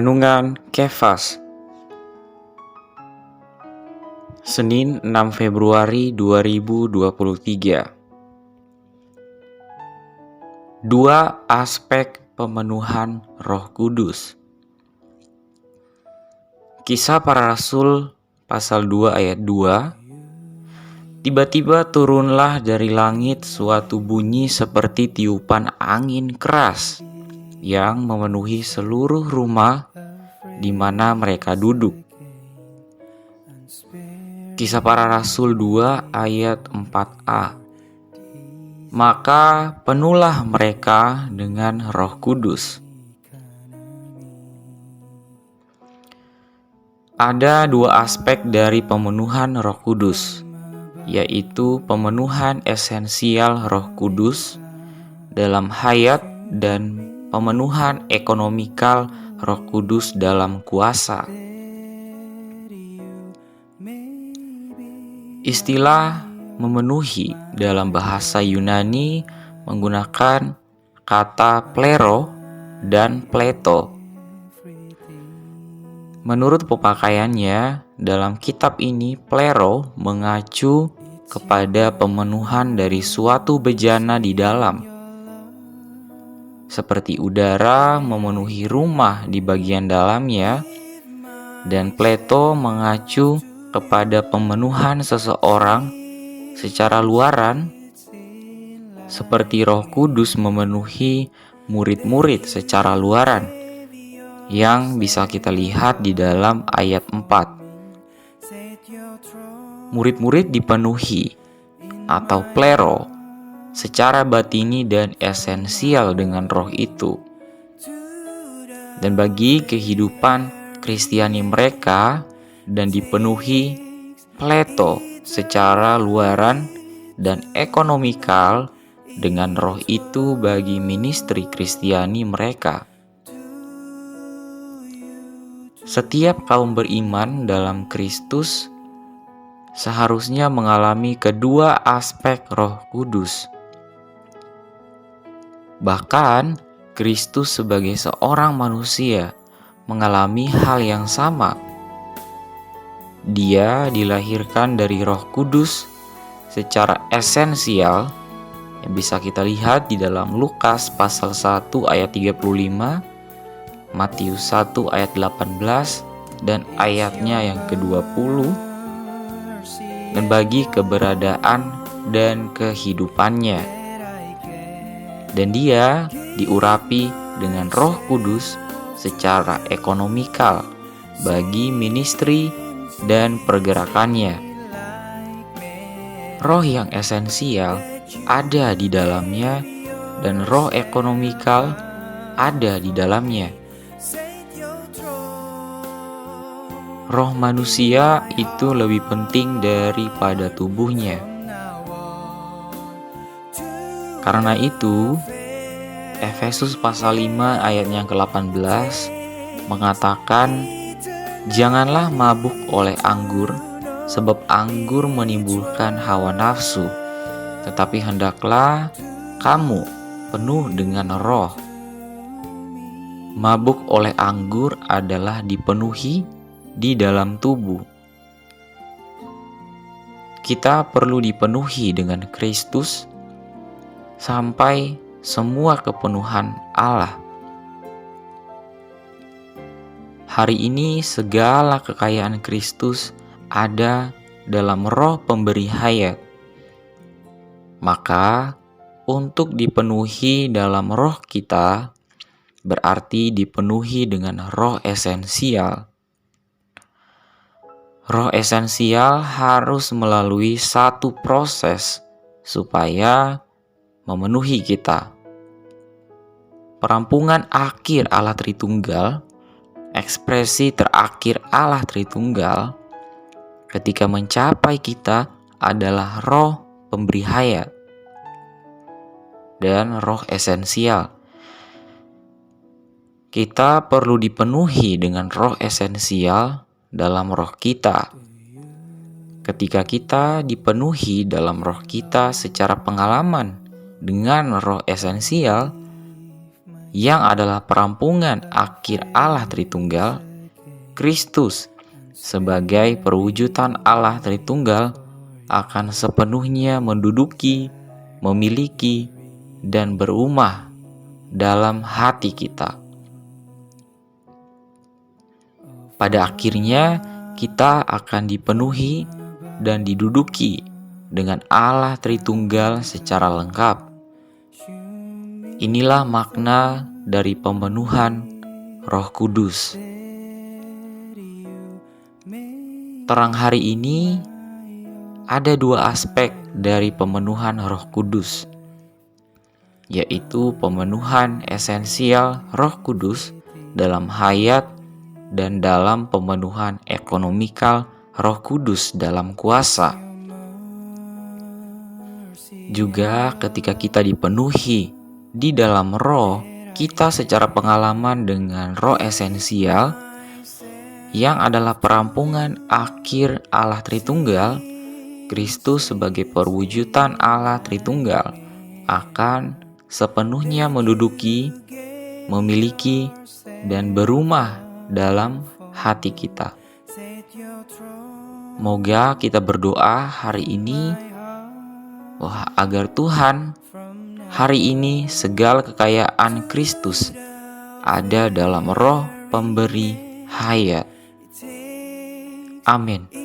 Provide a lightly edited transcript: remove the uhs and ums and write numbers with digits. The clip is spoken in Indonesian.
Renungan Kefas, Senin 6 Februari 2023. Dua aspek pemenuhan Roh Kudus. Kisah Para Rasul pasal 2 ayat 2. Tiba-tiba turunlah dari langit suatu bunyi seperti tiupan angin keras yang memenuhi seluruh rumah di mana mereka duduk. Kisah Para Rasul 2 ayat 4a. Maka penuhlah mereka dengan Roh Kudus. Ada dua aspek dari pemenuhan Roh Kudus, yaitu pemenuhan esensial Roh Kudus dalam hayat dan pemenuhan ekonomikal Roh Kudus dalam kuasa. Istilah memenuhi dalam bahasa Yunani menggunakan kata plero dan pleto. Menurut pemakaiannya, dalam kitab ini plero mengacu kepada pemenuhan dari suatu bejana di dalam, seperti udara memenuhi rumah di bagian dalamnya, dan pleto mengacu kepada pemenuhan seseorang secara luaran, seperti Roh Kudus memenuhi murid-murid secara luaran, yang bisa kita lihat di dalam ayat 4. Murid-murid dipenuhi atau plero secara batini dan esensial dengan roh itu. Dan bagi kehidupan Kristiani mereka, dan dipenuhi pleto secara luaran dan ekonomikal dengan roh itu bagi ministry Kristiani mereka. Setiap kaum beriman dalam Kristus seharusnya mengalami kedua aspek Roh Kudus. Bahkan, Kristus sebagai seorang manusia mengalami hal yang sama. Dia dilahirkan dari Roh Kudus secara esensial yang bisa kita lihat di dalam Lukas pasal 1 ayat 35, Matius 1 ayat 18, dan ayatnya yang ke-20, dan bagi keberadaan dan kehidupannya. Dan dia diurapi dengan Roh Kudus secara ekonomikal bagi ministry dan pergerakannya. Roh yang esensial ada di dalamnya dan roh ekonomikal ada di dalamnya. Roh manusia itu lebih penting daripada tubuhnya. Karena itu, Efesus pasal 5 ayat yang ke-18 mengatakan, "Janganlah mabuk oleh anggur, sebab anggur menimbulkan hawa nafsu, tetapi hendaklah kamu penuh dengan roh." Mabuk oleh anggur adalah dipenuhi di dalam tubuh. Kita perlu dipenuhi dengan Kristus sampai semua kepenuhan Allah. Hari ini segala kekayaan Kristus ada dalam roh pemberi hayat. Maka untuk dipenuhi dalam roh kita berarti dipenuhi dengan roh esensial. Roh esensial harus melalui satu proses supaya memenuhi kita. Perampungan akhir Allah Tritunggal, ekspresi terakhir Allah Tritunggal, ketika mencapai kita adalah roh pemberi hayat dan roh esensial. Kita perlu dipenuhi dengan roh esensial dalam roh kita. Ketika kita dipenuhi dalam roh kita secara pengalaman dengan roh esensial, yang adalah perampungan akhir Allah Tritunggal, Kristus sebagai perwujudan Allah Tritunggal akan sepenuhnya menduduki, memiliki, dan berumah dalam hati kita. Pada akhirnya, kita akan dipenuhi dan diduduki dengan Allah Tritunggal secara lengkap. Inilah makna dari pemenuhan Roh Kudus. Terang hari ini ada dua aspek dari pemenuhan Roh Kudus, yaitu pemenuhan esensial Roh Kudus dalam hayat dan dalam pemenuhan ekonomikal Roh Kudus dalam kuasa. Juga ketika kita dipenuhi di dalam roh, kita secara pengalaman dengan roh esensial yang adalah perampungan akhir Allah Tritunggal, Kristus sebagai perwujudan Allah Tritunggal akan sepenuhnya menduduki, memiliki, dan berumah dalam hati kita. Moga kita berdoa hari ini agar Tuhan hari ini segala kekayaan Kristus ada dalam roh pemberi hayat. Amin.